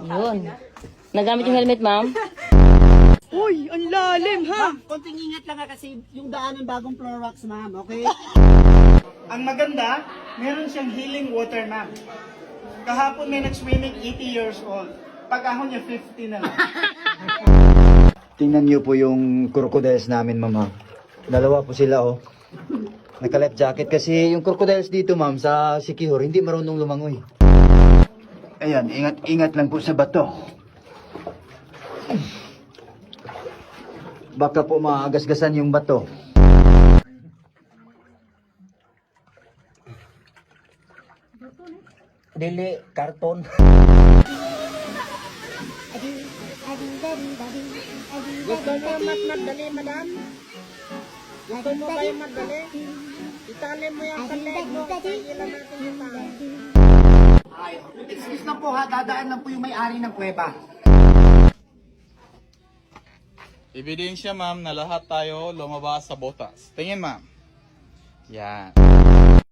Yun. Nagamit yung helmet, ma'am? Uy, ang lalim ha! Konting ingat lang kasi yung daanan bagong floor wax, ma'am, okay? Ang maganda, meron siyang healing water na. Kahapon may nag-swimming 80 years old. Pag-ahon niya 50 na lang. Tingnan niyo po yung crocodiles namin, mama. Dalawa po sila, oh. Naka-life jacket kasi yung crocodiles dito, ma'am, sa Sikihor, hindi marunong lumangoy. Ayan, ingat lang po sa bato. Baka po maagasgasan yung bato. Dili, karton. Gusto mo mas madali, madam? Gusto mo ba yung madali? Itali mo yung paleg mo, ilan natin yung tao. Excuse lang po ha, dadaan lang po yung may-ari ng kuweba. Ebidensya ma'am na lahat tayo lumabas sa botas. Tingin ma'am. Yan.